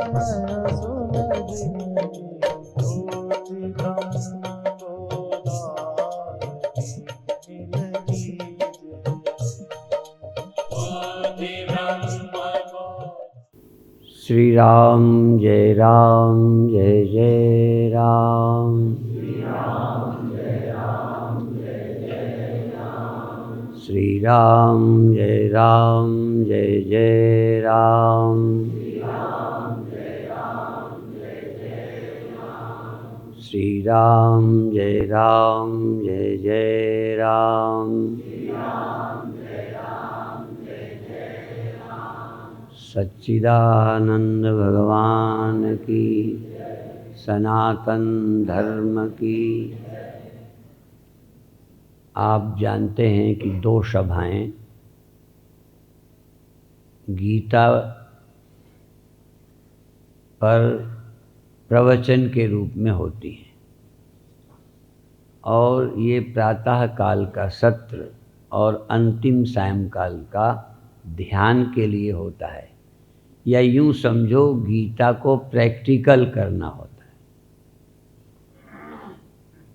नयन सुमति ज्योति ब्रह्म गोदावरी मिल श्री राम जय जय राम। श्री राम जय जय राम। श्री राम जय जय राम। सच्चिदानंद भगवान की, सनातन धर्म की। आप जानते हैं कि 2 सभाएं गीता पर प्रवचन के रूप में होती हैं, और ये प्रातः काल का सत्र और अंतिम सायंकाल का ध्यान के लिए होता है, या यूं समझो गीता को प्रैक्टिकल करना होता है।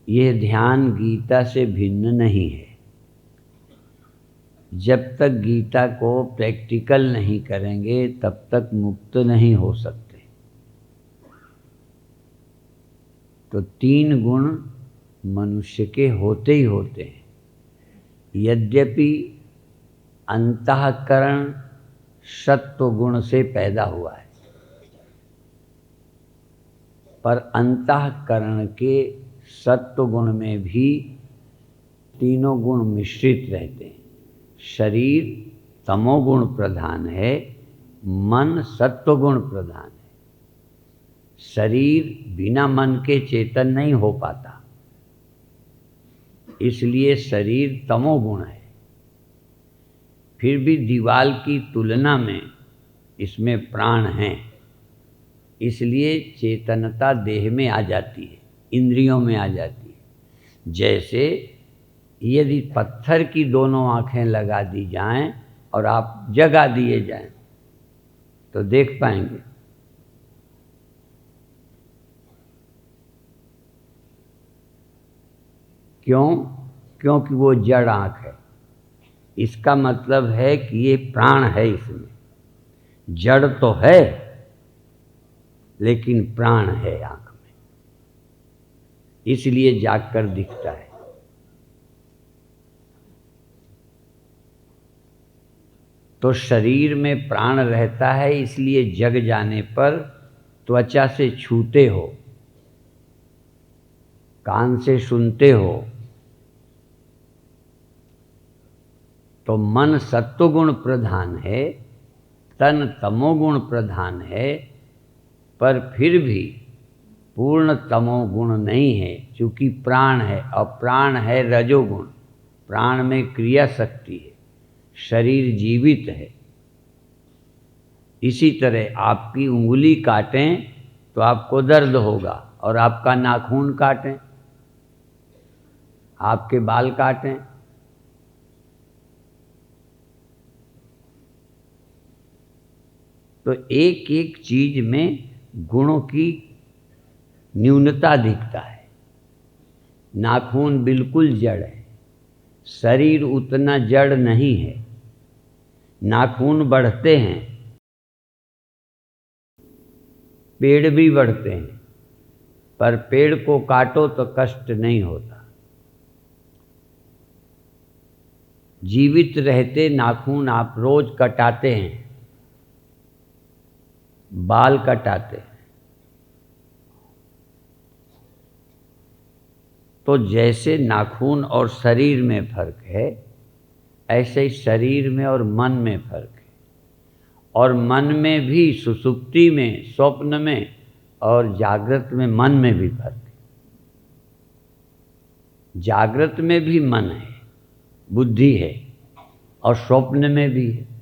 यह ध्यान गीता से भिन्न नहीं है। जब तक गीता को प्रैक्टिकल नहीं करेंगे तब तक मुक्त नहीं हो सकते। तो 3 गुण मनुष्य के होते ही होते हैं। यद्यपि अंतःकरण सत्व गुण से पैदा हुआ है, पर अंतःकरण के सत्व गुण में भी 3 गुण मिश्रित रहते हैं। शरीर तमोगुण प्रधान है, मन सत्वगुण प्रधान है। शरीर बिना मन के चेतन नहीं हो पाता, इसलिए शरीर तमोगुण है। फिर भी दीवाल की तुलना में इसमें प्राण हैं, इसलिए चेतनता देह में आ जाती है, इंद्रियों में आ जाती है। जैसे यदि पत्थर की दोनों आँखें लगा दी जाएं और आप जगा दिए जाएं तो देख पाएंगे। क्यों? क्योंकि वो जड़ आँख है। इसका मतलब है कि ये प्राण है इसमें। जड़ तो है लेकिन प्राण है आँख में, इसलिए जागकर दिखता है। तो शरीर में प्राण रहता है, इसलिए जग जाने पर त्वचा से छूते हो, कान से सुनते हो। तो मन सत्वगुण प्रधान है, तन तमोगुण प्रधान है, पर फिर भी पूर्ण तमोगुण नहीं है, क्योंकि प्राण है। और प्राण है रजोगुण। प्राण में क्रिया शक्ति है, शरीर जीवित है। इसी तरह आपकी उंगली काटें तो आपको दर्द होगा, और आपका नाखून काटें, आपके बाल काटें, तो एक एक चीज में गुणों की न्यूनता दिखता है। नाखून बिल्कुल जड़ है, शरीर उतना जड़ नहीं है। नाखून बढ़ते हैं, पेड़ भी बढ़ते हैं, पर पेड़ को काटो तो कष्ट नहीं होता। जीवित रहते नाखून आप रोज कटाते हैं, बाल कटाते हैं। तो जैसे नाखून और शरीर में फर्क है, ऐसे ही शरीर में और मन में फर्क है। और मन में भी, सुषुप्ति में, स्वप्न में और जागृत में मन में भी फर्क है। जागृत में भी मन है, बुद्धि है, और स्वप्न में भी है।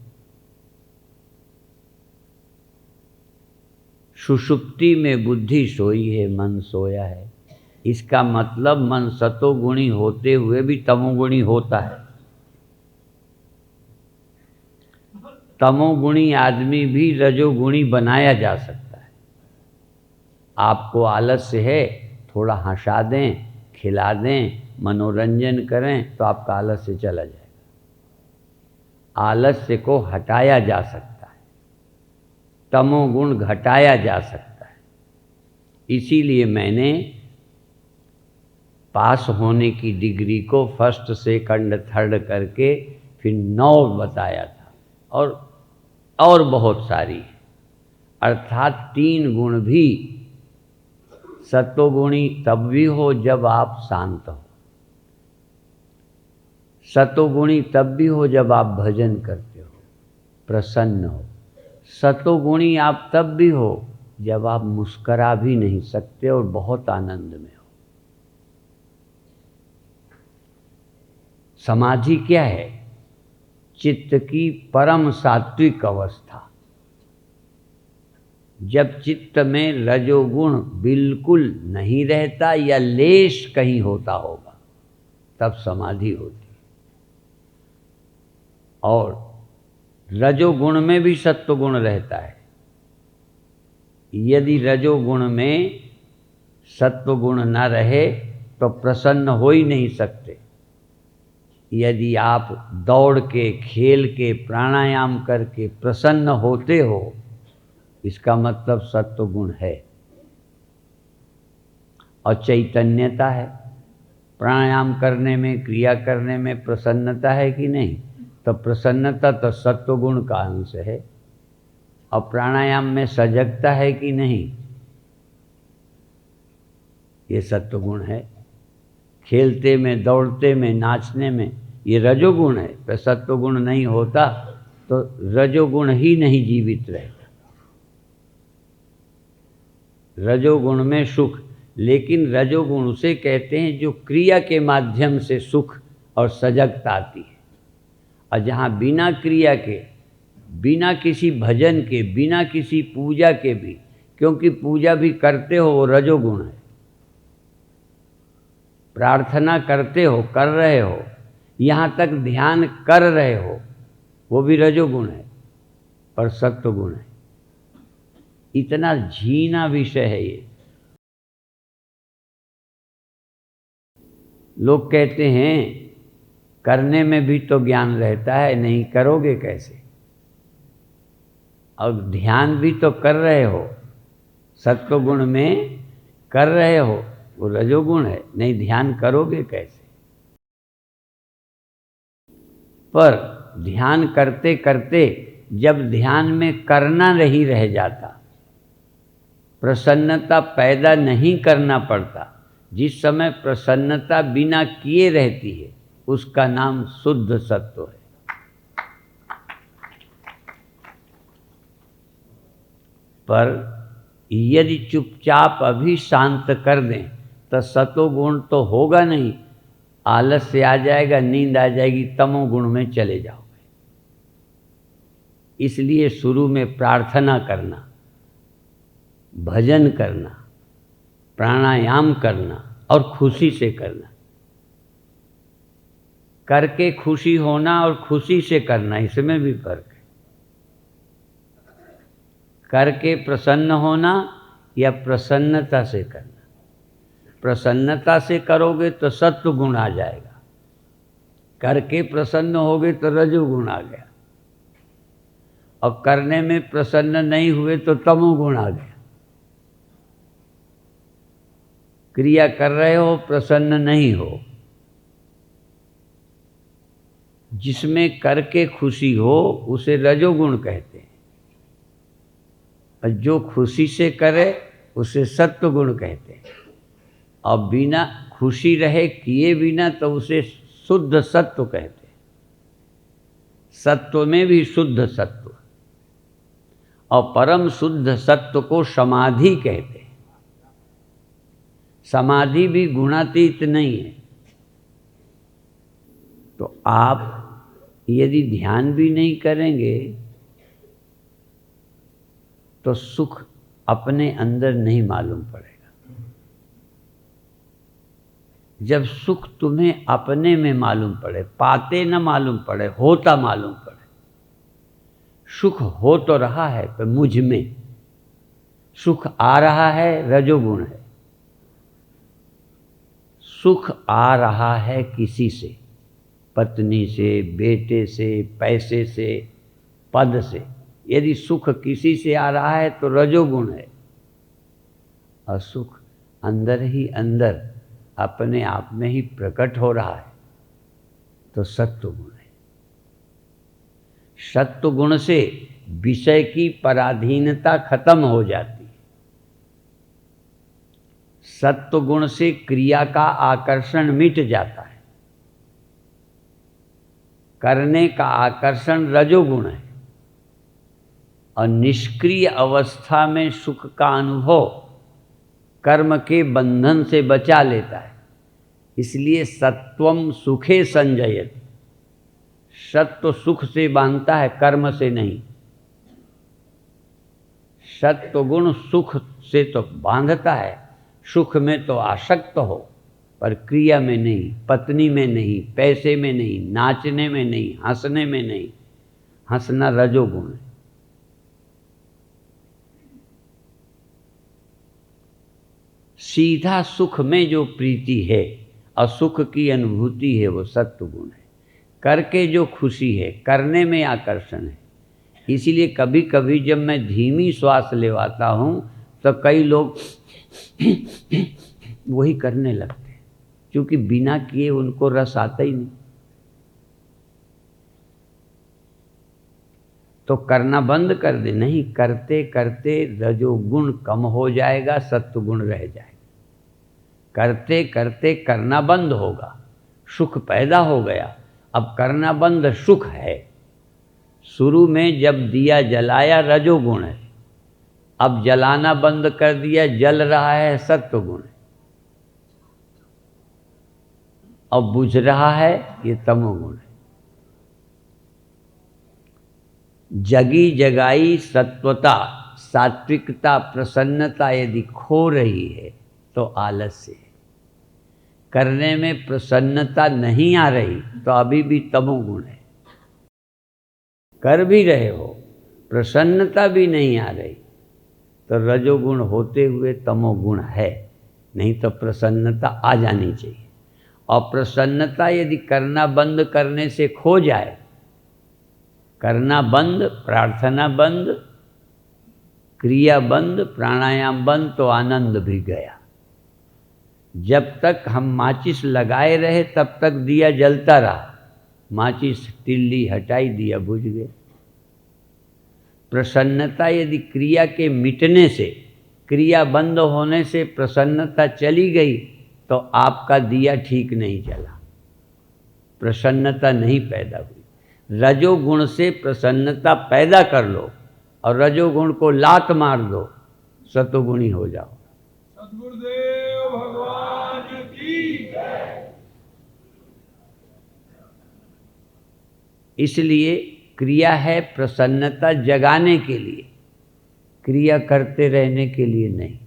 सुषुप्ति में बुद्धि सोई है, मन सोया है। इसका मतलब मन सतोगुणी होते हुए भी तमोगुणी होता है। तमोगुणी आदमी भी रजोगुणी बनाया जा सकता है। आपको आलस्य है, थोड़ा हंसा दें, खिला दें, मनोरंजन करें तो आपका आलस्य चला जाएगा। आलस्य को हटाया जा सकता है, तमोगुण घटाया जा सकता है। इसीलिए मैंने पास होने की डिग्री को फर्स्ट सेकंड थर्ड करके फिर 9 बताया था, और बहुत सारी, अर्थात 3 गुण भी। सत्वगुणी तब भी हो जब आप शांत हो, सतोगुणी तब भी हो जब आप भजन करते हो, प्रसन्न हो। सतोगुणी आप तब भी हो जब आप मुस्करा भी नहीं सकते और बहुत आनंद में हो। समाधि क्या है? चित्त की परम सात्विक अवस्था। जब चित्त में रजोगुण बिल्कुल नहीं रहता या लेश कहीं होता होगा, तब समाधि होती। और रजोगुण में भी सत्वगुण रहता है। यदि रजोगुण में सत्वगुण न रहे तो प्रसन्न हो ही नहीं सकते। यदि आप दौड़ के, खेल के, प्राणायाम करके प्रसन्न होते हो, इसका मतलब सत्वगुण है और चैतन्यता है। प्राणायाम करने में, क्रिया करने में प्रसन्नता है कि नहीं? तो प्रसन्नता तो सत्वगुण का अंश है। और प्राणायाम में सजगता है कि नहीं? ये सत्वगुण है। खेलते में, दौड़ते में, नाचने में, ये रजोगुण है। तो सत्वगुण नहीं होता तो रजोगुण ही नहीं जीवित रहता। रजोगुण में सुख, लेकिन रजोगुण उसे कहते हैं जो क्रिया के माध्यम से सुख और सजगता आती है। और जहाँ बिना क्रिया के, बिना किसी भजन के, बिना किसी पूजा के भी, क्योंकि पूजा भी करते हो वो रजोगुण है। प्रार्थना करते हो, कर रहे हो, यहाँ तक ध्यान कर रहे हो, वो भी रजोगुण है, पर सत्वगुण है। इतना झीना विषय है ये। लोग कहते हैं करने में भी तो ज्ञान रहता है, नहीं करोगे कैसे? और ध्यान भी तो कर रहे हो, सत्वगुण में कर रहे हो, वो रजोगुण है, नहीं ध्यान करोगे कैसे? पर ध्यान करते करते जब ध्यान में करना नहीं रह जाता, प्रसन्नता पैदा नहीं करना पड़ता, जिस समय प्रसन्नता बिना किए रहती है, उसका नाम शुद्ध सत्व है। पर यदि चुपचाप अभी शांत कर दें तो सतोगुण तो होगा नहीं, आलस्य आ जाएगा, नींद आ जाएगी, तमोगुण में चले जाओगे। इसलिए शुरू में प्रार्थना करना, भजन करना, प्राणायाम करना और खुशी से करना। करके खुशी होना और खुशी से करना, इसमें भी फर्क है। करके प्रसन्न होना या प्रसन्नता से करना। प्रसन्नता से करोगे तो सत्व गुण आ जाएगा, करके प्रसन्न होगे तो रजोगुण आ गया, और करने में प्रसन्न नहीं हुए तो तमोगुण आ गया। क्रिया कर रहे हो, प्रसन्न नहीं हो। जिसमें करके खुशी हो उसे रजोगुण कहते हैं, और जो खुशी से करे उसे सत्वगुण कहते हैं। और बिना खुशी रहे किए बिना तो उसे शुद्ध सत्व कहते हैं। सत्व में भी शुद्ध सत्व, और परम शुद्ध सत्व को समाधि कहते हैं। समाधि भी गुणातीत नहीं है। तो आप यदि ध्यान भी नहीं करेंगे तो सुख अपने अंदर नहीं मालूम पड़ेगा। जब सुख तुम्हें अपने में मालूम पड़े, पाते न मालूम पड़े, होता मालूम पड़े, सुख हो तो रहा है पर मुझ में, सुख आ रहा है, रजोगुण है। सुख आ रहा है किसी से, पत्नी से, बेटे से, पैसे से, पद से। यदि सुख किसी से आ रहा है तो रजोगुण है, और सुख अंदर ही अंदर अपने आप में ही प्रकट हो रहा है तो सत्वगुण है। सत्वगुण से विषय की पराधीनता खत्म हो जाती है। सत्वगुण से क्रिया का आकर्षण मिट जाता है। करने का आकर्षण रजोगुण है, और निष्क्रिय अवस्था में सुख का अनुभव कर्म के बंधन से बचा लेता है। इसलिए सत्वम सुखे संजयति। सत्व सुख से बांधता है, कर्म से नहीं। सत्वगुण सुख से तो बांधता है, सुख में तो आसक्त हो, पर क्रिया में नहीं, पत्नी में नहीं, पैसे में नहीं, नाचने में नहीं, हंसने में नहीं। हंसना रजोगुण है। सीधा सुख में जो प्रीति है और सुख की अनुभूति है वो सत्वगुण है। करके जो खुशी है, करने में आकर्षण है। इसीलिए कभी कभी जब मैं धीमी श्वास लेवाता हूँ तो कई लोग वही करने लगते हैं, क्योंकि बिना किए उनको रस आता ही नहीं। तो करना बंद कर दे, नहीं, करते करते रजोगुण कम हो जाएगा, सत्वगुण रह जाएगा। करते करते करना बंद होगा, सुख पैदा हो गया। अब करना बंद, सुख है। शुरू में जब दिया जलाया रजोगुण है, अब जलाना बंद कर दिया, जल रहा है, सत्वगुण है। अब बुझ रहा है, ये तमोगुण है। जगी जगाई सत्वता, सात्विकता, प्रसन्नता यदि खो रही है तो आलस्य है। करने में प्रसन्नता नहीं आ रही तो अभी भी तमोगुण है। कर भी रहे हो, प्रसन्नता भी नहीं आ रही तो रजोगुण होते हुए तमोगुण है। नहीं तो प्रसन्नता आ जानी चाहिए। और प्रसन्नता यदि करना बंद करने से खो जाए, करना बंद, प्रार्थना बंद, क्रिया बंद, प्राणायाम बंद, तो आनंद भी गया। जब तक हम माचिस लगाए रहे तब तक दिया जलता रहा। माचिस तिल्ली हटाई, दिया बुझ गया। प्रसन्नता यदि क्रिया के मिटने से, क्रिया बंद होने से प्रसन्नता चली गई तो आपका दिया ठीक नहीं चला, प्रसन्नता नहीं पैदा हुई। रजोगुण से प्रसन्नता पैदा कर लो और रजोगुण को लात मार दो, सतोगुणी हो जाओ। सद्गुरुदेव भगवान की जय। इसलिए क्रिया है प्रसन्नता जगाने के लिए, क्रिया करते रहने के लिए नहीं।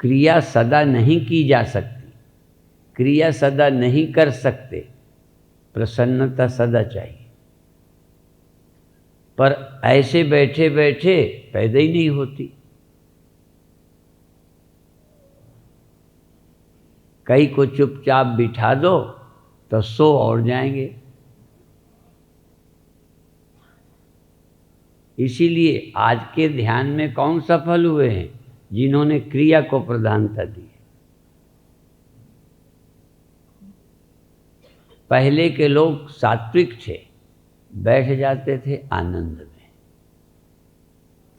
क्रिया सदा नहीं की जा सकती, क्रिया सदा नहीं कर सकते, प्रसन्नता सदा चाहिए। पर ऐसे बैठे बैठे पैदा ही नहीं होती। कई को चुपचाप बिठा दो तो सो और जाएंगे। इसीलिए आज के ध्यान में कौन सफल हुए हैं? जिन्होंने क्रिया को प्रधानता दी। पहले के लोग सात्विक थे, बैठ जाते थे आनंद में,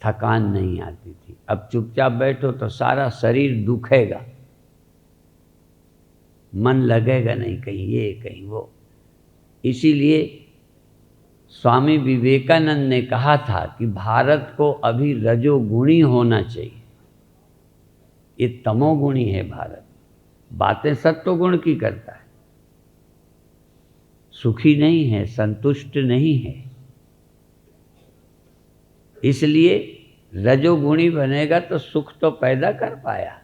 थकान नहीं आती थी। अब चुपचाप बैठो तो सारा शरीर दुखेगा, मन लगेगा नहीं, कहीं ये कहीं वो। इसीलिए स्वामी विवेकानंद ने कहा था कि भारत को अभी रजोगुणी होना चाहिए। ये तमोगुणी है भारत, बातें सत्वगुण की करता है, सुखी नहीं है, संतुष्ट नहीं है। इसलिए रजोगुणी बनेगा तो सुख तो पैदा कर पाया,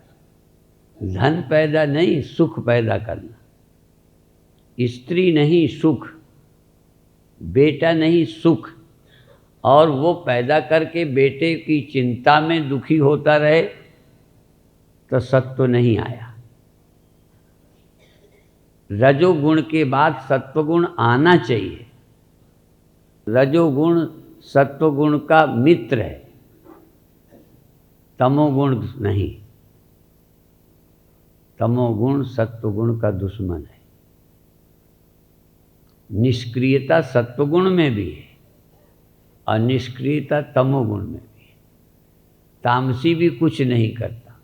धन पैदा नहीं, सुख पैदा करना। स्त्री नहीं, सुख, बेटा नहीं, सुख, और वो पैदा करके बेटे की चिंता में दुखी होता रहे तो सत्व नहीं आया। रजोगुण के बाद सत्वगुण आना चाहिए। रजोगुण सत्वगुण का मित्र है, तमोगुण नहीं। तमोगुण सत्वगुण का दुश्मन है। निष्क्रियता सत्वगुण में भी है और निष्क्रियता तमोगुण में भी है। तामसी भी कुछ नहीं करता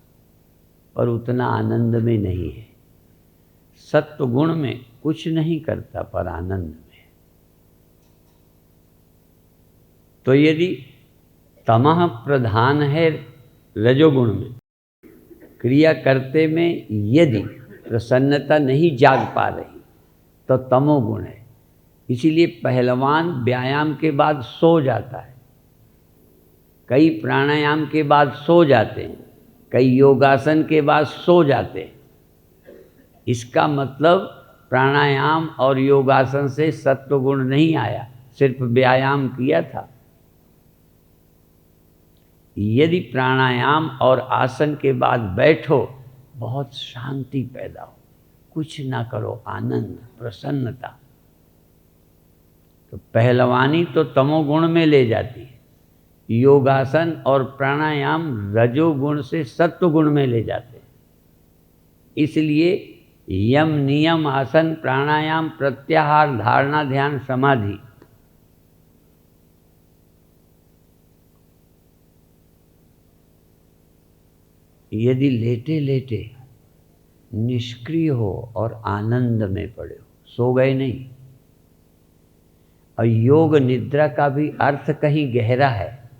पर उतना आनंद में नहीं है। सत्वगुण में कुछ नहीं करता पर आनंद में है। तो यदि तमः प्रधान है रजोगुण में, क्रिया करते में यदि प्रसन्नता नहीं जाग पा रही तो तमोगुण है। इसीलिए पहलवान व्यायाम के बाद सो जाता है, कई प्राणायाम के बाद सो जाते हैं, कई योगासन के बाद सो जाते हैं। इसका मतलब प्राणायाम और योगासन से सत्वगुण नहीं आया, सिर्फ व्यायाम किया था। यदि प्राणायाम और आसन के बाद बैठो, बहुत शांति पैदा हो, कुछ ना करो, आनंद प्रसन्नता, तो पहलवानी तो तमोगुण में ले जाती है। योगासन और प्राणायाम रजोगुण से सत्वगुण में ले जाते हैं। इसलिए यम नियम आसन प्राणायाम प्रत्याहार धारणा ध्यान समाधि यदि लेटे लेटे निष्क्रिय हो और आनंद में पड़े हो, सो गए नहीं। और योग निद्रा का भी अर्थ कहीं गहरा है,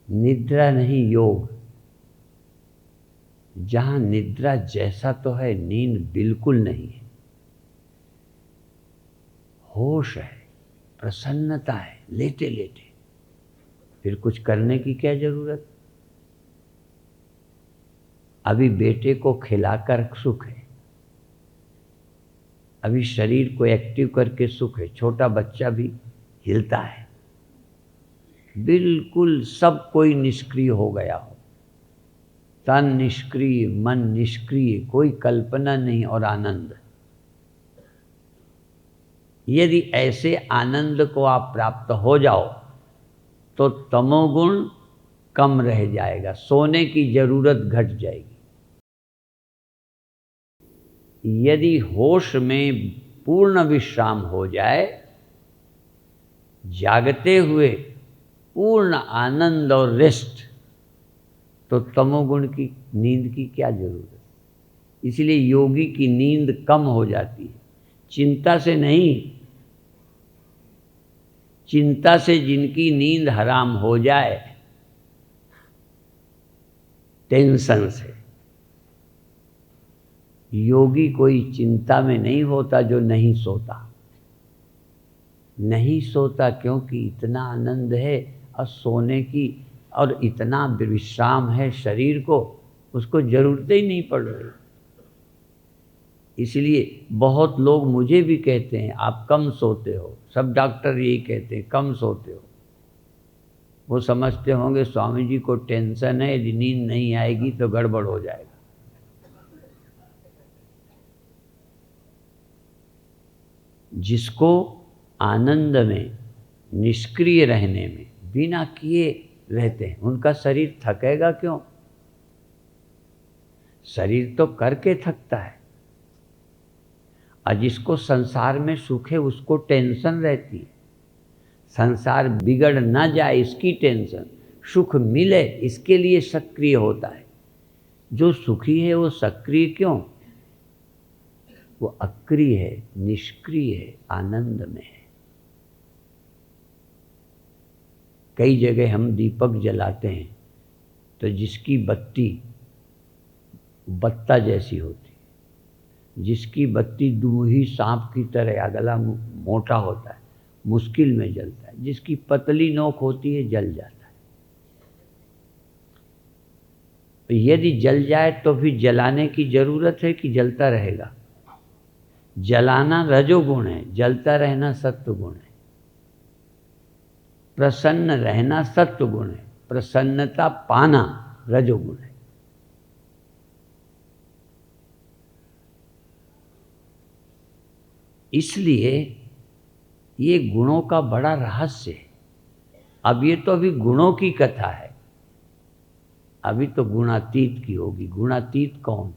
निद्रा नहीं योग। जहाँ निद्रा जैसा तो है, नींद बिल्कुल नहीं है। होश है, प्रसन्नता है लेटे लेटे, फिर कुछ करने की क्या जरूरत। अभी बेटे को खिलाकर सुख है, अभी शरीर को एक्टिव करके सुख है। छोटा बच्चा भी हिलता है, बिल्कुल सब कोई निष्क्रिय हो गया हो, तन निष्क्रिय, मन निष्क्रिय, कोई कल्पना नहीं और आनंद। यदि ऐसे आनंद को आप प्राप्त हो जाओ तो तमोगुण कम रह जाएगा, सोने की जरूरत घट जाएगी। यदि होश में पूर्ण विश्राम हो जाए, जागते हुए पूर्ण आनंद और रेस्ट, तो तमोगुण की नींद की क्या जरूरत। इसलिए योगी की नींद कम हो जाती है, चिंता से नहीं। चिंता से जिनकी नींद हराम हो जाए, टेंशन से, योगी कोई चिंता में नहीं होता जो नहीं सोता। नहीं सोता क्योंकि इतना आनंद है और सोने की, और इतना विश्राम है शरीर को, उसको ज़रूरत ही नहीं पड़ रही। इसलिए बहुत लोग मुझे भी कहते हैं आप कम सोते हो, सब डॉक्टर यही कहते हैं कम सोते हो। वो समझते होंगे स्वामी जी को टेंशन है, यदि नींद नहीं आएगी तो गड़बड़ हो जाएगा। जिसको आनंद में, निष्क्रिय रहने में, बिना किए रहते हैं, उनका शरीर थकेगा क्यों। शरीर तो करके थकता है। और जिसको संसार में सुख है उसको टेंशन रहती है, संसार बिगड़ ना जाए इसकी टेंशन, सुख मिले इसके लिए सक्रिय होता है। जो सुखी है वो सक्रिय क्यों, वो अक्रिय है, निष्क्रिय है, आनंद में है। कई जगह हम दीपक जलाते हैं तो जिसकी बत्ती बत्ता जैसी होती, जिसकी बत्ती दूही सांप की तरह अगला मोटा होता है, मुश्किल में जलता है, जिसकी पतली नोक होती है जल जाता है। यदि जल जाए तो फिर जलाने की जरूरत है कि जलता रहेगा। जलाना रजोगुण है, जलता रहना सत्वगुण है। प्रसन्न रहना सत्व गुण है, प्रसन्नता पाना रजोगुण है। इसलिए ये गुणों का बड़ा रहस्य है। अब ये तो अभी गुणों की कथा है, अभी तो गुणातीत की होगी। गुणातीत कौन?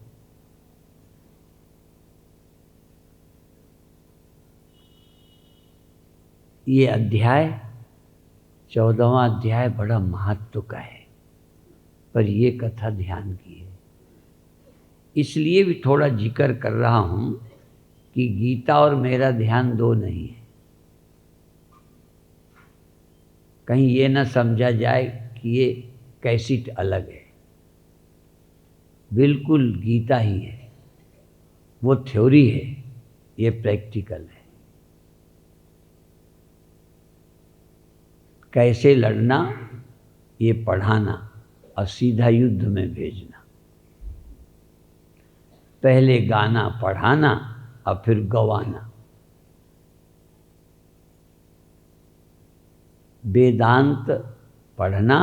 ये अध्याय 14वां अध्याय बड़ा महत्व का है, पर ये कथा ध्यान की है। इसलिए भी थोड़ा जिक्र कर रहा हूं कि गीता और मेरा ध्यान दो नहीं है। कहीं ये न समझा जाए कि ये कैसेट अलग है। बिल्कुल गीता ही है, वो थ्योरी है, ये प्रैक्टिकल है। कैसे लड़ना ये पढ़ाना और सीधा युद्ध में भेजना। पहले गाना पढ़ाना और फिर गवाना। वेदांत पढ़ना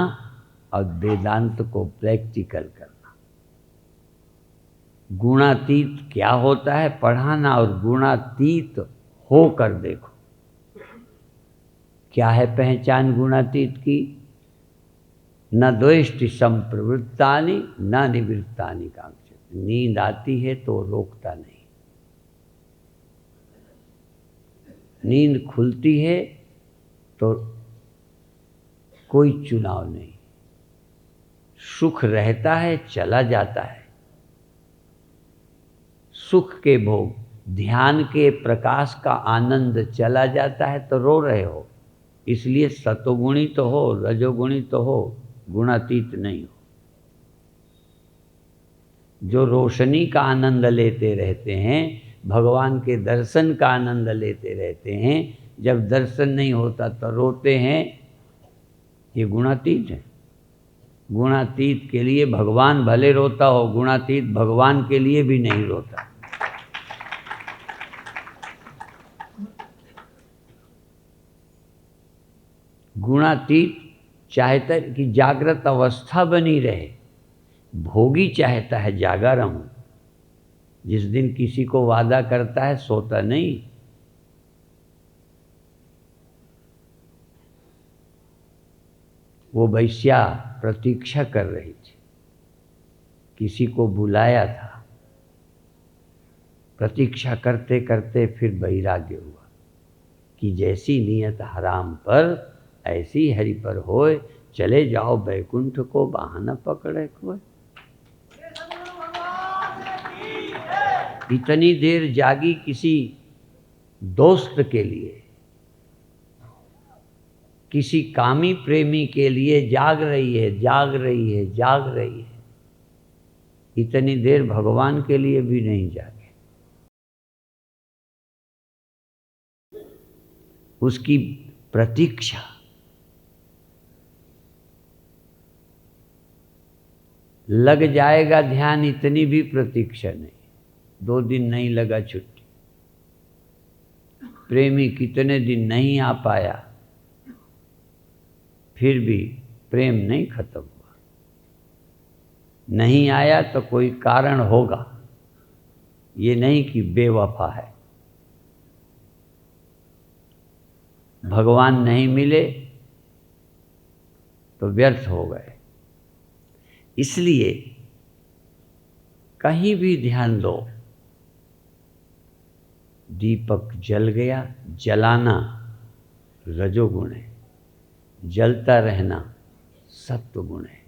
और वेदांत को प्रैक्टिकल करना। गुणातीत क्या होता है पढ़ाना, और गुणातीत होकर देखो। क्या है पहचान गुणातीत की? न द्वेष्टि संप्रवृत्तानि न निवृत्तानि कांक्षति। नींद आती है तो रोकता नहीं, नींद खुलती है तो कोई चुनाव नहीं। सुख रहता है चला जाता है, सुख के भोग, ध्यान के प्रकाश का आनंद चला जाता है तो रो रहे हो। इसलिए सतोगुणी तो हो, रजोगुणी तो हो, गुणातीत नहीं हो। जो रोशनी का आनंद लेते रहते हैं, भगवान के दर्शन का आनंद लेते रहते हैं, जब दर्शन नहीं होता तो रोते हैं, ये गुणातीत है। गुणातीत के लिए भगवान भले रोता हो, गुणातीत भगवान के लिए भी नहीं रोता। गुणातीत चाहता है कि जागृत अवस्था बनी रहे, भोगी चाहता है जागा रहूं। जिस दिन किसी को वादा करता है सोता नहीं। वो वैश्या प्रतीक्षा कर रही थी, किसी को बुलाया था। प्रतीक्षा करते करते फिर वैराग्य हुआ कि जैसी नियत हराम पर ऐसी हरि पर होए, चले जाओ बैकुंठ को बहाना पकड़े कोई। इतनी देर जागी किसी दोस्त के लिए, किसी कामी प्रेमी के लिए जाग रही है, जाग रही है, जाग रही है। इतनी देर भगवान के लिए भी नहीं जागे। उसकी प्रतीक्षा। लग जाएगा ध्यान, इतनी भी प्रतीक्षा नहीं। 2 दिन नहीं लगा छुट्टी। प्रेमी कितने दिन नहीं आ पाया, फिर भी प्रेम नहीं खत्म हुआ। नहीं आया तो कोई कारण होगा, ये नहीं कि बेवफा है। भगवान नहीं मिले तो व्यर्थ हो गए। इसलिए कहीं भी ध्यान दो, दीपक जल गया, जलाना रजोगुण है, जलता रहना सत्वगुण है,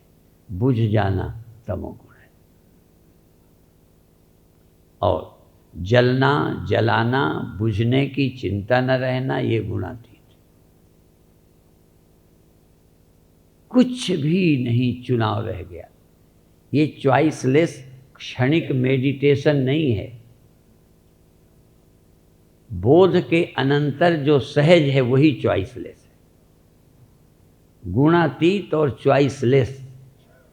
बुझ जाना तमोगुण है। और जलना, जलाना, बुझने की चिंता न रहना, ये गुणातीत। कुछ भी नहीं चुनाव रह गया। ये चॉइसलेस क्षणिक मेडिटेशन नहीं है। बोध के अनंतर जो सहज है वही चॉइसलेस है। गुणातीत और चॉइसलेस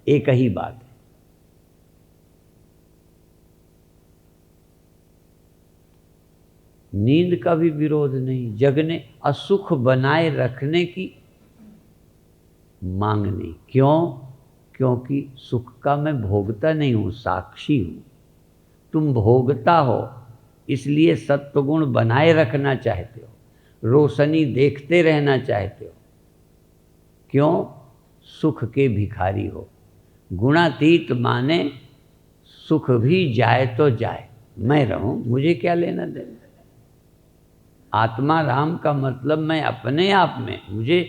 एक ही बात है। नींद का भी विरोध नहीं। जगने असुख बनाए रखने की मांगनी। क्यों? क्योंकि सुख का मैं भोगता नहीं हूँ, साक्षी हूँ। तुम भोगता हो, इसलिए सत्वगुण बनाए रखना चाहते हो, रोशनी देखते रहना चाहते हो। क्यों? सुख के भिखारी हो। गुणातीत माने सुख भी जाए तो जाए, मैं रहूं, मुझे क्या लेना देना। आत्मा राम का मतलब मैं अपने आप में, मुझे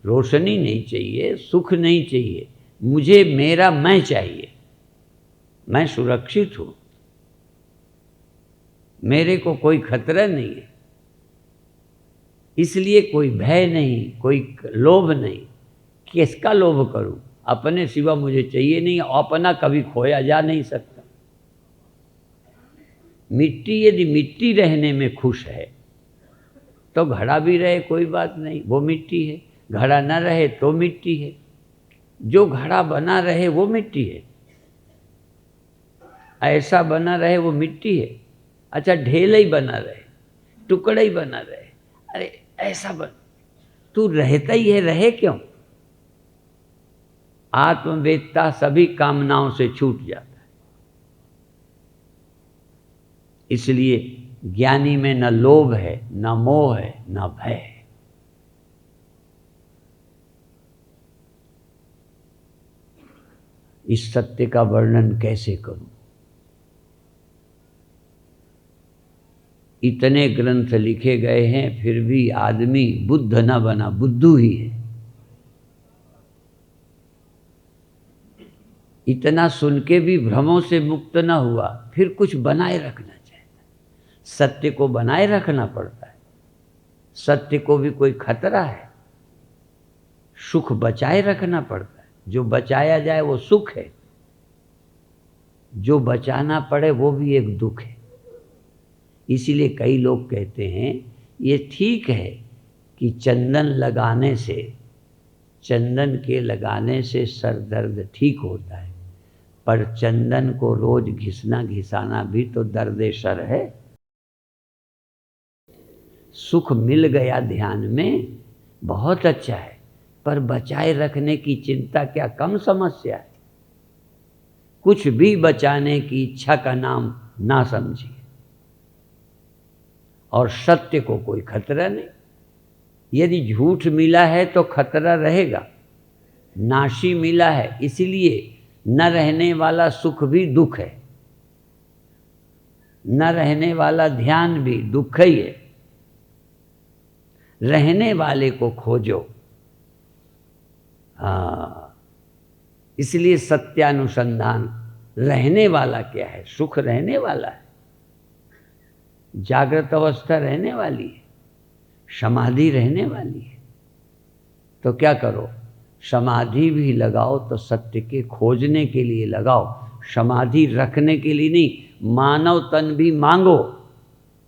रोशनी नहीं चाहिए, सुख नहीं चाहिए, मुझे मेरा मैं चाहिए। मैं सुरक्षित हूं, मेरे को कोई खतरा नहीं है, इसलिए कोई भय नहीं, कोई लोभ नहीं। किसका लोभ करूं? अपने सिवा मुझे चाहिए नहीं, अपना कभी खोया जा नहीं सकता। मिट्टी यदि मिट्टी रहने में खुश है तो घड़ा भी रहे कोई बात नहीं, वो मिट्टी है। घड़ा न रहे तो मिट्टी है। जो घड़ा बना रहे वो मिट्टी है, ऐसा बना रहे वो मिट्टी है। अच्छा, ढेल ही बना रहे, टुकड़ा ही बना रहे, अरे ऐसा बन, तू रहता ही है, रहे क्यों? आत्मवेदता सभी कामनाओं से छूट जाता है। इसलिए ज्ञानी में न लोभ है, न मोह है, न भय है। इस सत्य का वर्णन कैसे करूं? इतने ग्रंथ लिखे गए हैं, फिर भी आदमी बुद्ध न बना, बुद्धू ही है। इतना सुन के भी भ्रमों से मुक्त न हुआ, फिर कुछ बनाए रखना चाहिए। सत्य को बनाए रखना पड़ता है। सत्य को भी कोई खतरा है? सुख बचाए रखना पड़ता है। जो बचाया जाए वो सुख है, जो बचाना पड़े वो भी एक दुख है। इसीलिए कई लोग कहते हैं ये ठीक है कि चंदन लगाने से, चंदन के लगाने से सर दर्द ठीक होता है, पर चंदन को रोज घिसना घिसाना भी तो दर्द सर है। सुख मिल गया ध्यान में, बहुत अच्छा है, पर बचाए रखने की चिंता क्या कम समस्या है? कुछ भी बचाने की इच्छा का नाम ना समझिए। और सत्य को कोई खतरा नहीं। यदि झूठ मिला है तो खतरा रहेगा। नाशी मिला है, इसलिए न रहने वाला सुख भी दुख है, न रहने वाला ध्यान भी दुख ही है। रहने वाले को खोजो। इसलिए सत्यानुसंधान, रहने वाला क्या है? सुख रहने वाला है, जागृत अवस्था रहने वाली है, समाधि रहने वाली है। तो क्या करो? समाधि भी लगाओ तो सत्य के खोजने के लिए लगाओ, समाधि रखने के लिए नहीं। मानव तन भी मांगो,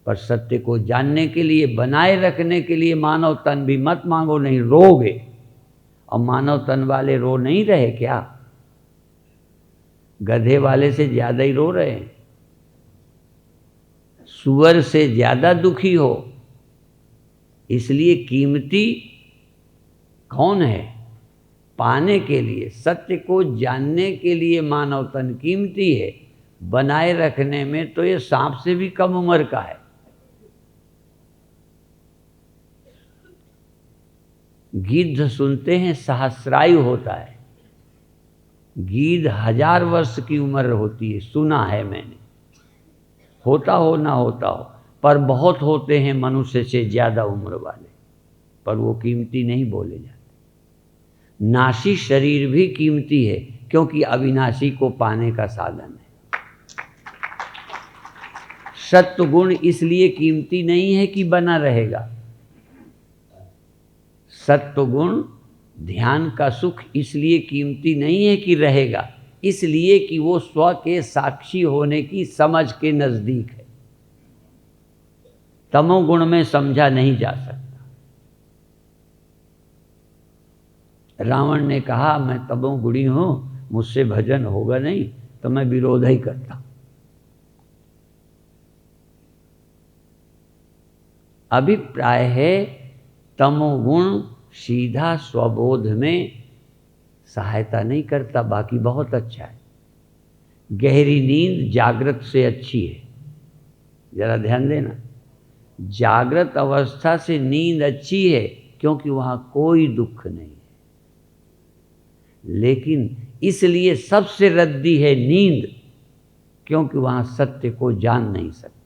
पर सत्य को जानने के लिए, बनाए रखने के लिए मानव तन भी मत मांगो, नहीं रोगे। और मानव तन वाले रो नहीं रहे क्या? गधे वाले से ज्यादा ही रो रहे हैं, सुअर से ज्यादा दुखी हो। इसलिए कीमती कौन है? पाने के लिए, सत्य को जानने के लिए मानव तन कीमती है, बनाए रखने में तो ये सांप से भी कम उम्र का है। गिद्ध सुनते हैं सहस्रायु होता है, गिद्ध 1000 वर्ष की उम्र होती है, सुना है मैंने। होता हो ना होता हो, पर बहुत होते हैं मनुष्य से ज्यादा उम्र वाले, पर वो कीमती नहीं बोले जाते। नाशी शरीर भी कीमती है, क्योंकि अविनाशी को पाने का साधन है। सत्व गुण इसलिए कीमती नहीं है कि बना रहेगा। सत्व गुण, ध्यान का सुख इसलिए कीमती नहीं है कि रहेगा, इसलिए कि वो स्व के साक्षी होने की समझ के नजदीक है। तमोगुण में समझा नहीं जा सकता। रावण ने कहा मैं तमोगुणी हूं, मुझसे भजन होगा नहीं, तो मैं विरोध ही करता। अभिप्राय है तमोगुण सीधा स्वबोध में सहायता नहीं करता, बाकी बहुत अच्छा है। गहरी नींद जागृत से अच्छी है, जरा ध्यान देना। जागृत अवस्था से नींद अच्छी है क्योंकि वहाँ कोई दुख नहीं है, लेकिन इसलिए सबसे रद्दी है नींद, क्योंकि वहाँ सत्य को जान नहीं सकते।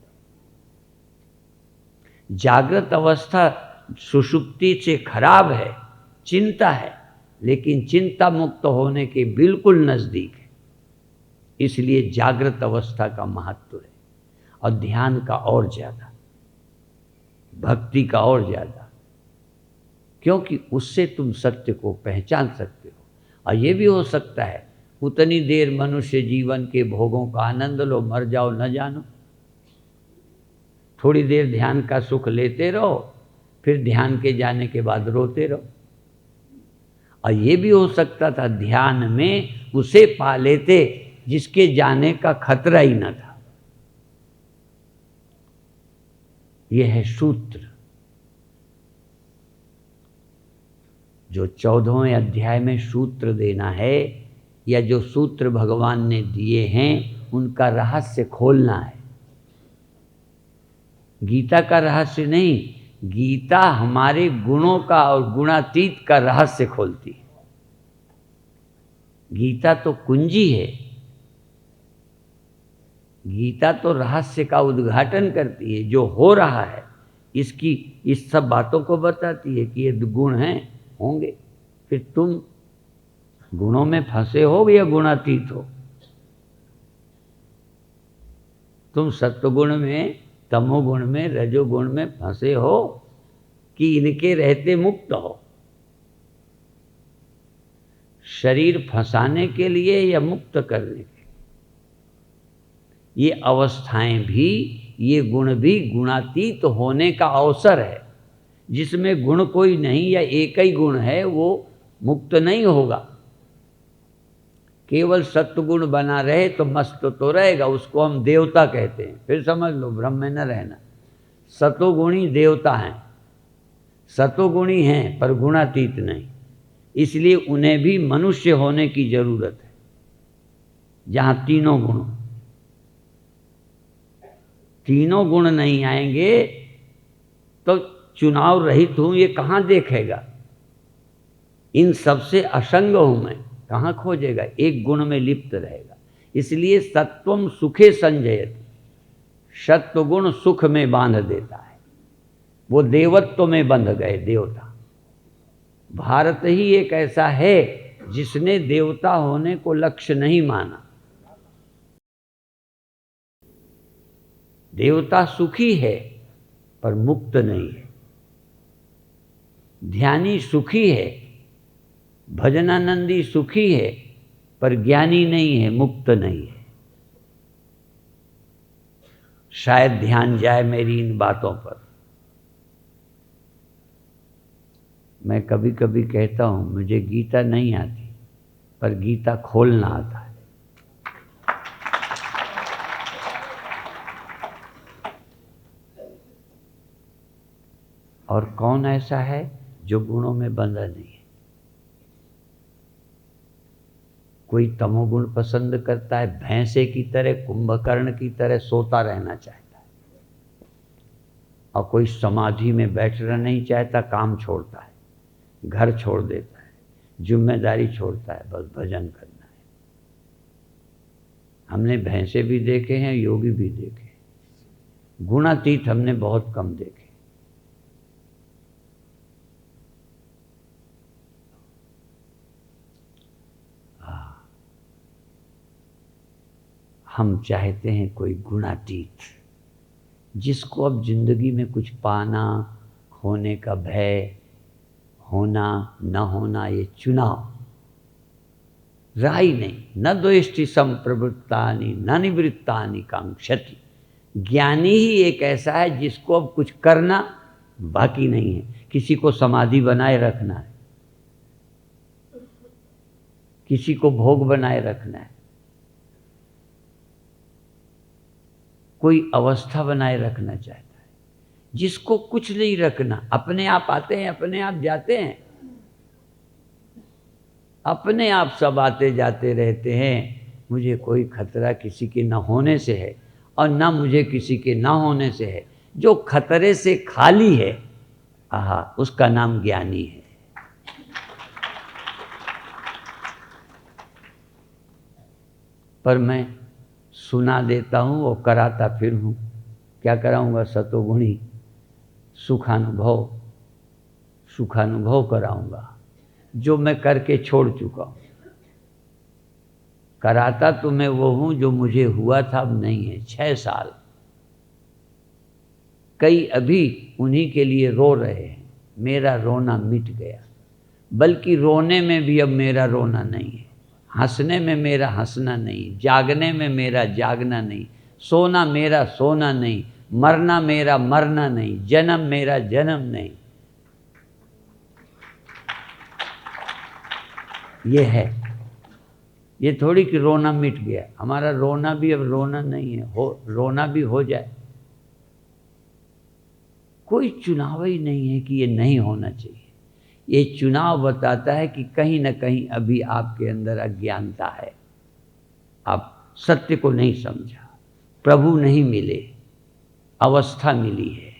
जागृत अवस्था सुषुप्ति से खराब है, चिंता है, लेकिन चिंता मुक्त होने के बिल्कुल नज़दीक है। इसलिए जागृत अवस्था का महत्व है, और ध्यान का और ज़्यादा, भक्ति का और ज़्यादा, क्योंकि उससे तुम सत्य को पहचान सकते हो। और ये भी हो सकता है उतनी देर मनुष्य जीवन के भोगों का आनंद लो, मर जाओ न जानो। थोड़ी देर ध्यान का सुख लेते रहो, फिर ध्यान के जाने के बाद रोते रहो। और ये भी हो सकता था ध्यान में उसे पा लेते जिसके जाने का खतरा ही न था। यह है सूत्र जो 14वें अध्याय में सूत्र देना है, या जो सूत्र भगवान ने दिए हैं उनका रहस्य खोलना है। गीता का रहस्य नहीं, गीता हमारे गुणों का और गुणातीत का रहस्य खोलती है। गीता तो कुंजी है, गीता तो रहस्य का उद्घाटन करती है। जो हो रहा है इसकी, इस सब बातों को बताती है कि ये गुण हैं, होंगे। फिर तुम गुणों में फंसे हो या गुणातीत हो? तुम सत्वगुण में, तमोगुण में, रजोगुण में फंसे हो कि इनके रहते मुक्त हो? शरीर फंसाने के लिए या मुक्त करने के लिए? ये अवस्थाएं भी, ये गुण भी गुणातीत होने का अवसर है। जिसमें गुण कोई नहीं या एक ही गुण है वो मुक्त नहीं होगा। केवल सत्वगुण बना रहे तो मस्त तो रहेगा, उसको हम देवता कहते हैं। फिर समझ लो, भ्रम में न रहना। सतोगुणी देवता हैं, सतोगुणी हैं पर गुणातीत नहीं, इसलिए उन्हें भी मनुष्य होने की जरूरत है जहाँ तीनों गुण नहीं आएंगे तो चुनाव रहित हूँ ये कहाँ देखेगा? इन सबसे असंग हूँ मैं, कहाँ खोजेगा? एक गुण में लिप्त रहेगा। इसलिए सत्वम सुखे संजयति, सत्वगुण सुख में बांध देता है। वो देवत्व में बंध गए, देवता। भारत ही एक ऐसा है जिसने देवता होने को लक्ष्य नहीं माना। देवता सुखी है पर मुक्त नहीं है। ध्यानी सुखी है, भजनानंदी सुखी है पर ज्ञानी नहीं है, मुक्त नहीं है। शायद ध्यान जाए मेरी इन बातों पर। मैं कभी कभी कहता हूं मुझे गीता नहीं आती, पर गीता खोलना आता है। और कौन ऐसा है जो गुणों में बंधा नहीं है? कोई तमोगुण पसंद करता है, भैंसे की तरह, कुंभकर्ण की तरह सोता रहना चाहता है। और कोई समाधि में बैठना नहीं चाहता, काम छोड़ता है, घर छोड़ देता है, जिम्मेदारी छोड़ता है, बस भजन करना है। हमने भैंसे भी देखे हैं, योगी भी देखे, गुणातीत हमने बहुत कम देखे। हम चाहते हैं कोई गुणातीत, जिसको अब जिंदगी में कुछ पाना, खोने का भय, होना न होना ये चुनाव, राय नहीं। न द्वेष्टि संप्रवृत्तानि न निवृत्तानि कांक्षति। ज्ञानी ही एक ऐसा है जिसको अब कुछ करना बाकी नहीं है। किसी को समाधि बनाए रखना है, किसी को भोग बनाए रखना है, कोई अवस्था बनाए रखना चाहता है। जिसको कुछ नहीं रखना, अपने आप आते हैं, अपने आप जाते हैं। अपने आप सब आते जाते रहते हैं। मुझे कोई खतरा किसी के न होने से है और न मुझे किसी के न होने से है। जो खतरे से खाली है, आहा, उसका नाम ज्ञानी है। पर मैं सुना देता हूँ और कराता फिर हूँ। क्या कराऊँगा? सतोगुणी सुखानुभव कराऊँगा, जो मैं करके छोड़ चुका हूँ। कराता तो मैं वो हूँ जो मुझे हुआ था, अब नहीं है। 6 साल कई अभी उन्हीं के लिए रो रहे हैं। मेरा रोना मिट गया, बल्कि रोने में भी अब मेरा रोना नहीं है, हंसने में मेरा हंसना नहीं, जागने में मेरा जागना नहीं, सोना मेरा सोना नहीं, मरना मेरा मरना नहीं, जन्म मेरा जन्म नहीं। ये है, ये थोड़ी कि रोना मिट गया। हमारा रोना भी अब रोना नहीं है, रोना भी हो जाए। कोई चुनाव ही नहीं है कि ये नहीं होना चाहिए। ये चुनाव बताता है कि कहीं ना कहीं अभी आपके अंदर अज्ञानता है, आप सत्य को नहीं समझा, प्रभु नहीं मिले, अवस्था मिली है।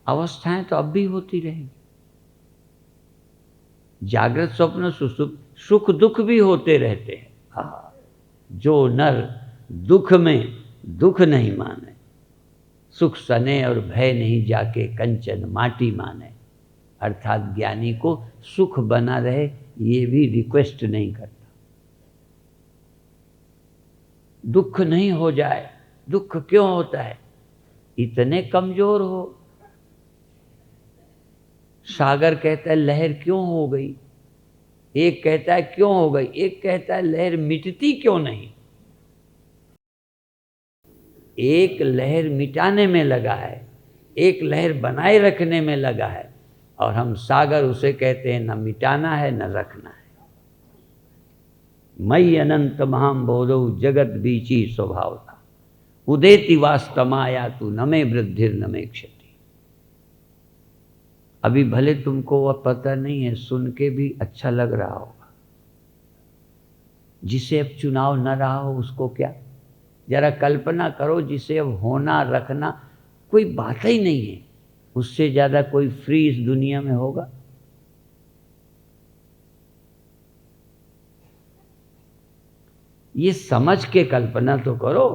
अवस्थाएं तो अब भी होती रहेंगी, जागृत स्वप्न सुसुप्त सुख दुख भी होते रहते हैं। हाँ, जो नर दुख में दुख नहीं माने, सुख सने और भय नहीं जाके कंचन माटी माने। अर्थात ज्ञानी को सुख बना रहे ये भी रिक्वेस्ट नहीं करता, दुख नहीं हो जाए। दुख क्यों होता है? इतने कमजोर हो। सागर कहता है लहर क्यों हो गई, एक कहता है क्यों हो गई, एक कहता है लहर मिटती क्यों नहीं। एक लहर मिटाने में लगा है, एक लहर बनाए रखने में लगा है, और हम सागर उसे कहते हैं न मिटाना है न रखना है। मई अनंत महाम बोधो जगत बीची स्वभाव था, उदेति वास्तमाया तू न में वृद्धिर न में क्षति। अभी भले तुमको वह पता नहीं है, सुन के भी अच्छा लग रहा होगा। जिसे अब चुनाव न रहा हो उसको क्या? जरा कल्पना करो, जिसे अब होना रखना कोई बात ही नहीं है, उससे ज़्यादा कोई फ्री इस दुनिया में होगा? ये समझ के कल्पना तो करो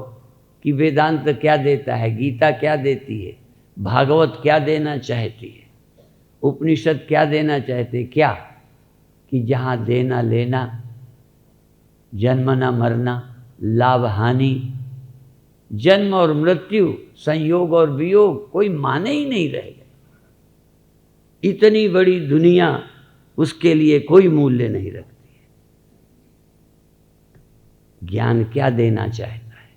कि वेदांत क्या देता है, गीता क्या देती है, भागवत क्या देना चाहती है, उपनिषद क्या देना चाहते। क्या कि जहाँ देना लेना, जन्मना मरना, लाभ हानि, जन्म और मृत्यु, संयोग और वियोग कोई माने ही नहीं रहेगा। इतनी बड़ी दुनिया, उसके लिए कोई मूल्य नहीं रखती है। ज्ञान क्या देना चाहता है?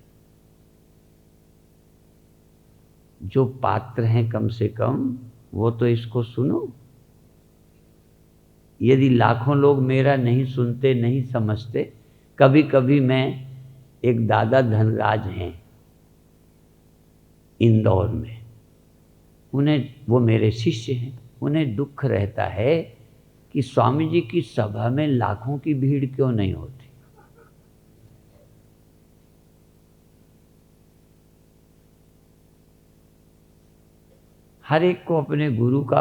जो पात्र हैं कम से कम वो तो इसको सुनो। यदि लाखों लोग मेरा नहीं सुनते, नहीं समझते, कभी कभी मैं, एक दादा धनराज हैं इंदौर में, उन्हें, वो मेरे शिष्य हैं, उन्हें दुख रहता है कि स्वामी जी की सभा में लाखों की भीड़ क्यों नहीं होती। हर एक को अपने गुरु का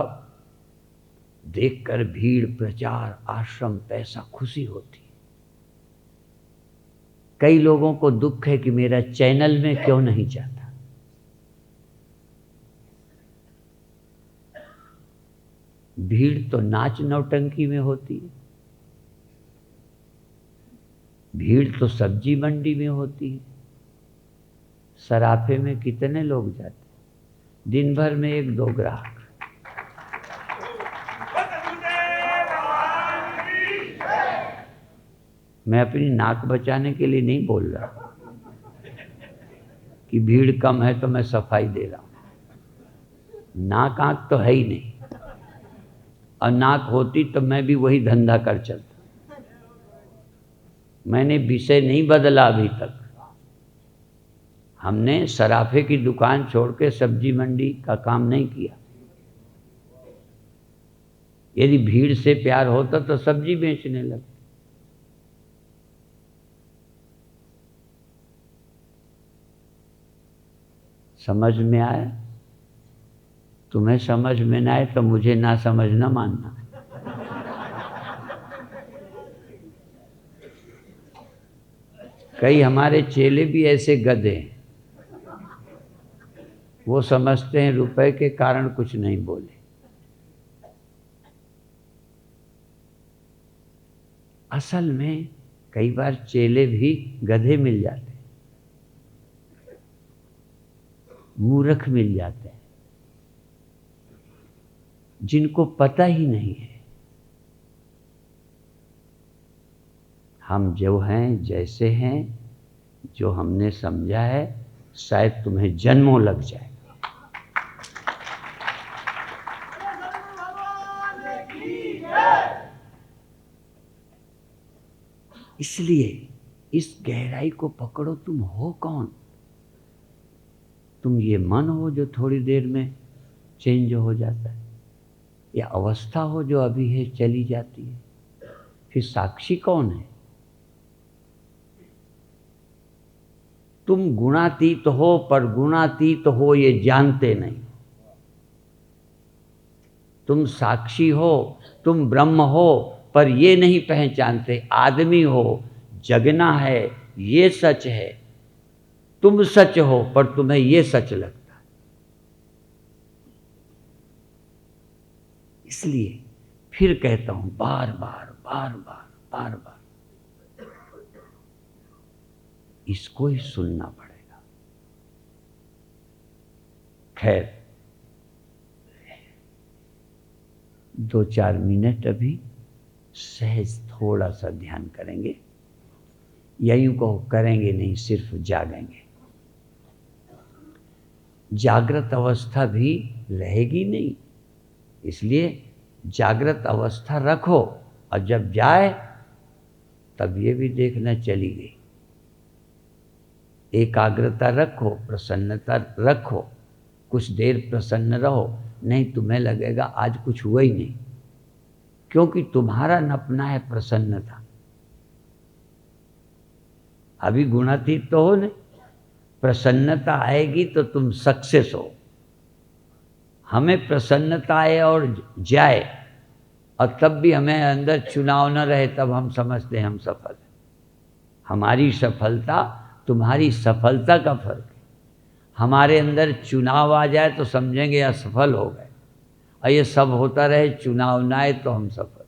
देखकर भीड़, प्रचार, आश्रम, पैसा, खुशी होती है। कई लोगों को दुख है कि मेरा चैनल में क्यों नहीं जाता। भीड़ तो नाच नौटंकी में होती है, भीड़ तो सब्जी मंडी में होती है, सराफे में कितने लोग जाते, दिन भर में 1-2 ग्राहक। मैं अपनी नाक बचाने के लिए नहीं बोल रहा कि भीड़ कम है तो मैं सफाई दे रहा हूं। नाक आंख तो है ही नहीं, और नाक होती तो मैं भी वही धंधा कर चलता। मैंने विषय नहीं बदला अभी तक। हमने सराफे की दुकान छोड़ के सब्जी मंडी का काम नहीं किया। यदि भीड़ से प्यार होता तो सब्जी बेचने लगते। समझ में आया? तुम्हें समझ में ना आए तो मुझे ना समझना मानना। कई हमारे चेले भी ऐसे गधे हैं, वो समझते हैं रुपए के कारण कुछ नहीं बोले। असल में कई बार चेले भी गधे मिल जाते हैं, मूर्ख मिल जाते हैं, जिनको पता ही नहीं है हम जो हैं, जैसे हैं, जो हमने समझा है, शायद तुम्हें जन्मों लग जाए। इसलिए इस गहराई को पकड़ो। तुम हो कौन? तुम ये मन हो जो थोड़ी देर में चेंज हो जाता है, या अवस्था हो जो अभी है चली जाती है? फिर साक्षी कौन है? तुम गुणातीत हो, पर गुणातीत हो ये जानते नहीं। तुम साक्षी हो, तुम ब्रह्म हो, पर ये नहीं पहचानते। आदमी हो, जगना है, ये सच है। तुम सच हो, पर तुम्हें ये सच लगता है। इसलिए फिर कहता हूं, बार बार बार बार बार बार इसको ही सुनना पड़ेगा। खैर, 2-4 मिनट अभी सहज थोड़ा सा ध्यान करेंगे, या यूं कहो करेंगे नहीं, सिर्फ जागेंगे। जागृत अवस्था भी रहेगी नहीं, इसलिए जागृत अवस्था रखो, और जब जाए तब ये भी देखना चली गई। एकाग्रता रखो, प्रसन्नता रखो, कुछ देर प्रसन्न रहो, नहीं तुम्हें लगेगा आज कुछ हुआ ही नहीं, क्योंकि तुम्हारा नपना है प्रसन्नता। अभी गुणातीत तो हो नहीं, प्रसन्नता आएगी तो तुम सक्सेस हो। हमें प्रसन्नता आए और जाए, और तब भी हमें अंदर चुनाव न रहे, तब हम समझते हैं हम सफल हैं। हमारी सफलता तुम्हारी सफलता का फर्क है। हमारे अंदर चुनाव आ जाए तो समझेंगे असफल हो गए, और ये सब होता रहे, चुनाव ना आए तो हम सफल।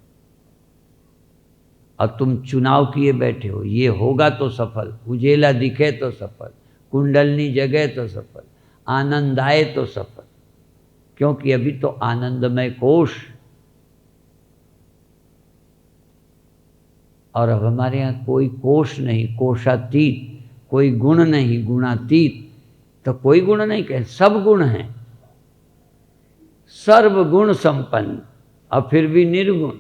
और तुम चुनाव किए बैठे हो, ये होगा तो सफल, उजेला दिखे तो सफल, कुंडलनी जगे तो सफल, आनंद आए तो सफल, क्योंकि अभी तो आनंदमय कोश। और अब हमारे यहाँ कोई कोश नहीं, कोशातीत, कोई गुण नहीं, गुणातीत। तो कोई गुण नहीं कहे, सब गुण हैं, सर्व गुण संपन्न, और फिर भी निर्गुण।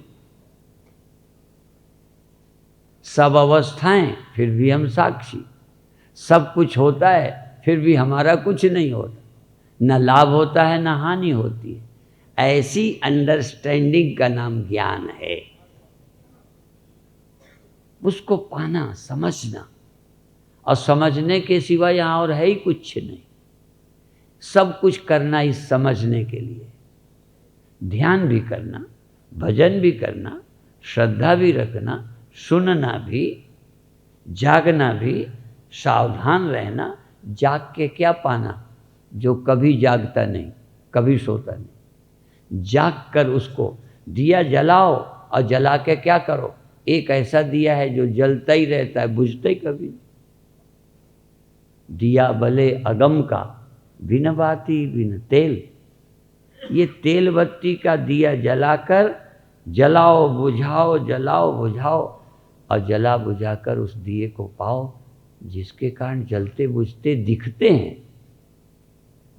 सब अवस्थाएं, फिर भी हम साक्षी। सब कुछ होता है, फिर भी हमारा कुछ नहीं होता। न लाभ होता है, न हानि होती है। ऐसी अंडरस्टैंडिंग का नाम ज्ञान है। उसको पाना, समझना, और समझने के सिवा यहाँ और है ही कुछ नहीं। सब कुछ करना इस समझने के लिए। ध्यान भी करना, भजन भी करना, श्रद्धा भी रखना, सुनना भी, जागना भी, सावधान रहना। जाग के क्या पाना? जो कभी जागता नहीं, कभी सोता नहीं। जाग कर उसको दिया जलाओ, और जला के क्या करो? एक ऐसा दिया है जो जलता ही रहता है, बुझता ही कभी नहीं। दिया भले अगम का, बिन बाती बिन तेल। ये तेल बत्ती का दिया जलाकर, जलाओ बुझाओ, जलाओ बुझाओ, और जला बुझाकर उस दिए को पाओ, जिसके कारण जलते बुझते दिखते हैं।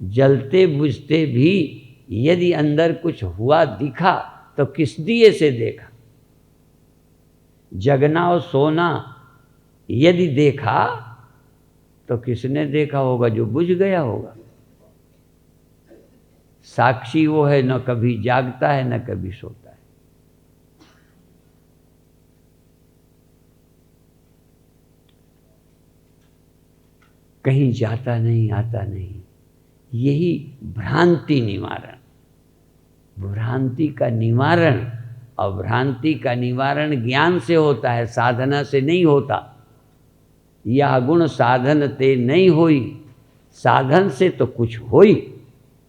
जलते बुझते भी यदि अंदर कुछ हुआ दिखा तो किस दिए से देखा? जगना और सोना यदि देखा तो किसने देखा होगा? जो बुझ गया होगा। साक्षी वो है, न कभी जागता है न कभी सोता है। कहीं जाता नहीं आता नहीं। यही भ्रांति निवारण, भ्रांति का निवारण। और भ्रांति का निवारण ज्ञान से होता है, साधना से नहीं होता। यह गुण साधन ते नहीं होई, साधन से तो कुछ होई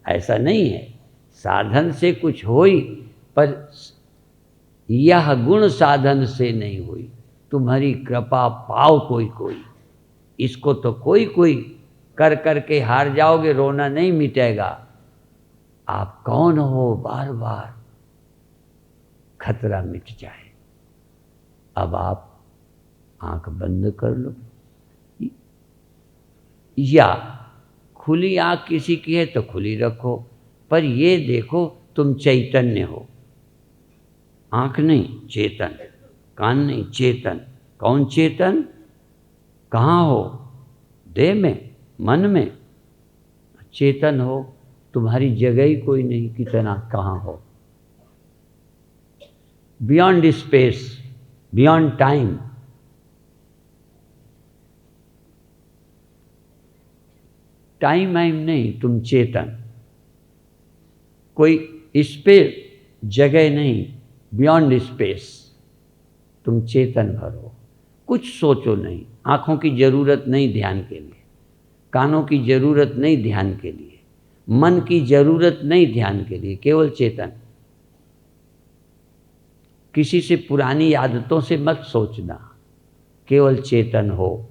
ऐसा नहीं है, साधन से कुछ होई, पर यह गुण साधन से नहीं हुई। तुम्हारी कृपा पाओ कोई कोई, इसको तो कोई कोई कर कर के हार जाओगे, रोना नहीं मिटेगा। आप कौन हो, बार बार खतरा मिट जाए। अब आप आंख बंद कर लो, या खुली आंख किसी की है तो खुली रखो, पर ये देखो तुम चैतन्य हो। आंख नहीं, चेतन। कान नहीं, चेतन। कौन चेतन? कहाँ हो? देह में, मन में चेतन हो। तुम्हारी जगह ही कोई नहीं, कितना कहाँ हो। Beyond space, beyond time. Time आइम नहीं, तुम चेतन। कोई इस पे जगह नहीं, बियॉन्ड स्पेस। तुम चेतन भर हो। कुछ सोचो नहीं, आँखों की ज़रूरत नहीं ध्यान के लिए, कानों की ज़रूरत नहीं ध्यान के लिए, मन की ज़रूरत नहीं ध्यान के लिए, केवल चेतन। किसी से पुरानी आदतों से मत सोचना, केवल चेतन हो।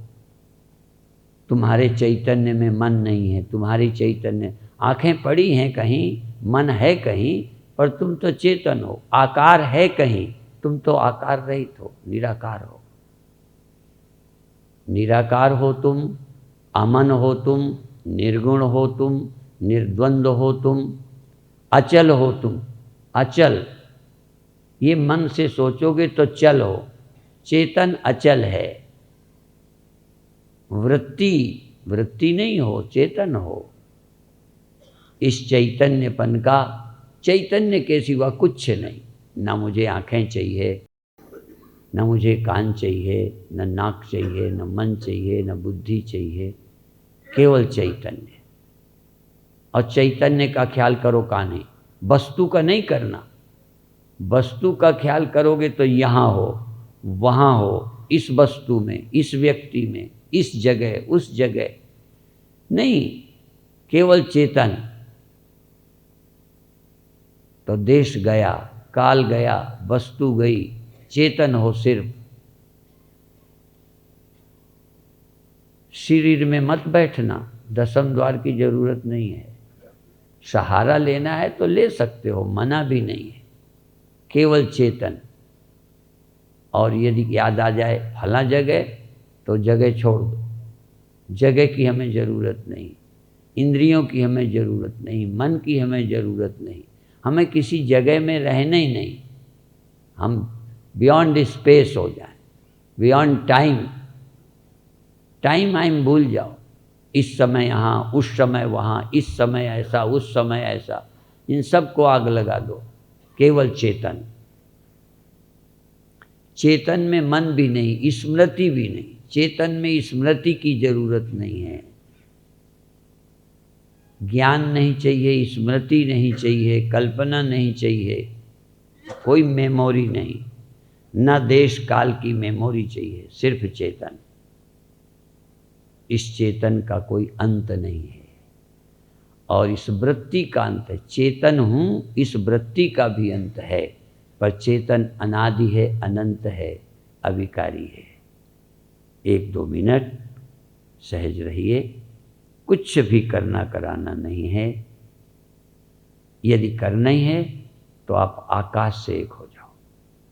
तुम्हारे चैतन्य में मन नहीं है, तुम्हारी चैतन्य आँखें पड़ी हैं कहीं, मन है कहीं, पर तुम तो चेतन हो। आकार है कहीं, तुम तो आकार रहित हो, निराकार हो। निराकार हो तुम, अमन हो तुम, निर्गुण हो तुम, निर्द्वंद हो तुम, अचल हो तुम। अचल, ये मन से सोचोगे तो चल हो, चेतन अचल है। वृत्ति, वृत्ति नहीं हो, चेतन हो। इस चैतन्यपन का, चैतन्य के सिवा कुछ नहीं। ना मुझे आँखें चाहिए, न मुझे कान चाहिए, न नाक चाहिए, न मन चाहिए, न बुद्धि चाहिए, केवल चैतन्य। और चैतन्य का ख्याल करो कान्हे, वस्तु का नहीं करना। वस्तु का ख्याल करोगे तो यहाँ हो, वहाँ हो, इस वस्तु में, इस व्यक्ति में, इस जगह, उस जगह नहीं, केवल चेतन। तो देश गया, काल गया, वस्तु गई, चेतन हो सिर्फ। शरीर में मत बैठना, दसम द्वार की जरूरत नहीं है। सहारा लेना है तो ले सकते हो, मना भी नहीं है, केवल चेतन। और यदि याद आ जाए फला जगह, तो जगह छोड़ दो। जगह की हमें ज़रूरत नहीं, इंद्रियों की हमें ज़रूरत नहीं, मन की हमें ज़रूरत नहीं। हमें किसी जगह में रहना ही नहीं। हम बियॉन्ड स्पेस हो जाए, बियॉन्ड टाइम। टाइम आइम भूल जाओ। इस समय यहाँ, उस समय वहाँ, इस समय ऐसा, उस समय ऐसा, इन सब को आग लगा दो। केवल चेतन। चेतन में मन भी नहीं, स्मृति भी नहीं। चेतन में स्मृति की जरूरत नहीं है। ज्ञान नहीं चाहिए, स्मृति नहीं चाहिए, कल्पना नहीं चाहिए, कोई मेमोरी नहीं, न देश काल की मेमोरी चाहिए, सिर्फ चेतन। इस चेतन का कोई अंत नहीं है, और इस वृत्ति का अंत है। चेतन हूँ, इस वृत्ति का भी अंत है, पर चेतन अनादि है, अनंत है, अविकारी है। 1-2 मिनट सहज रहिए, कुछ भी करना कराना नहीं है। यदि करना ही है तो आप आकाश से एक हो जाओ।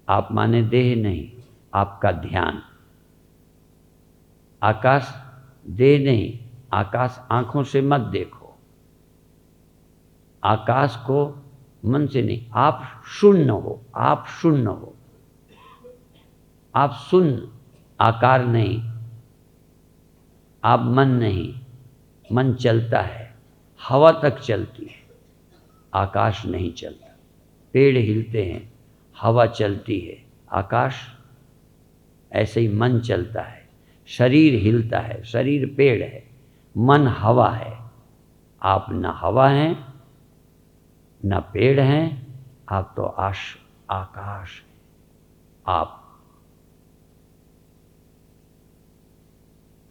आप माने देह नहीं, आपका ध्यान। आकाश देह नहीं, आकाश आँखों से मत देखो, आकाश को मन से नहीं। आप शून्य हो, आप शून्य हो, आप शून्य। आकार नहीं, आप मन नहीं। मन चलता है, हवा तक चलती है, आकाश नहीं चलता। पेड़ हिलते हैं, हवा चलती है, आकाश। ऐसे ही मन चलता है, शरीर हिलता है, शरीर पेड़ है, मन हवा है, आप न हवा हैं न पेड़ हैं, आप तो आकाश हैं। आप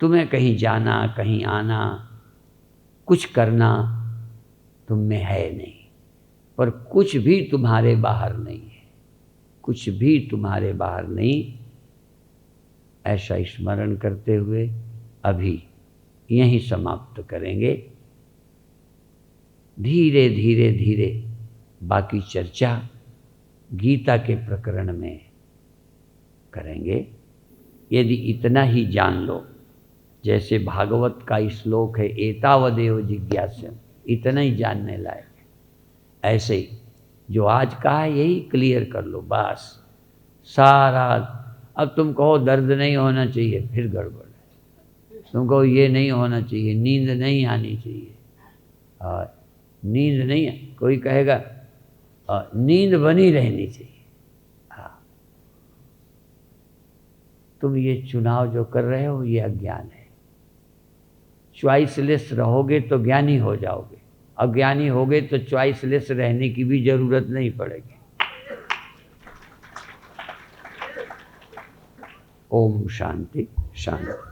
तुम्हें कहीं जाना, कहीं आना, कुछ करना तुम में है नहीं, पर कुछ भी तुम्हारे बाहर नहीं है, कुछ भी तुम्हारे बाहर नहीं। ऐसा स्मरण करते हुए अभी यहीं समाप्त करेंगे। धीरे धीरे धीरे बाकी चर्चा गीता के प्रकरण में करेंगे। यदि इतना ही जान लो, जैसे भागवत का श्लोक है एतावदेव जिज्ञास्यम्, इतना ही जानने लायक है। ऐसे ही जो आज कहा है यही क्लियर कर लो बस सारा। अब तुम कहो दर्द नहीं होना चाहिए, फिर गड़बड़ है। तुम कहो ये नहीं होना चाहिए, नींद नहीं आनी चाहिए, और नींद नहीं, कोई कहेगा नींद बनी रहनी चाहिए। हाँ, तुम ये चुनाव जो कर रहे हो ये अज्ञान है। चॉइसलेस रहोगे तो ज्ञानी हो जाओगे, अज्ञानी होगे तो चॉइसलेस रहने की भी जरूरत नहीं पड़ेगी। ओम शांति शांति।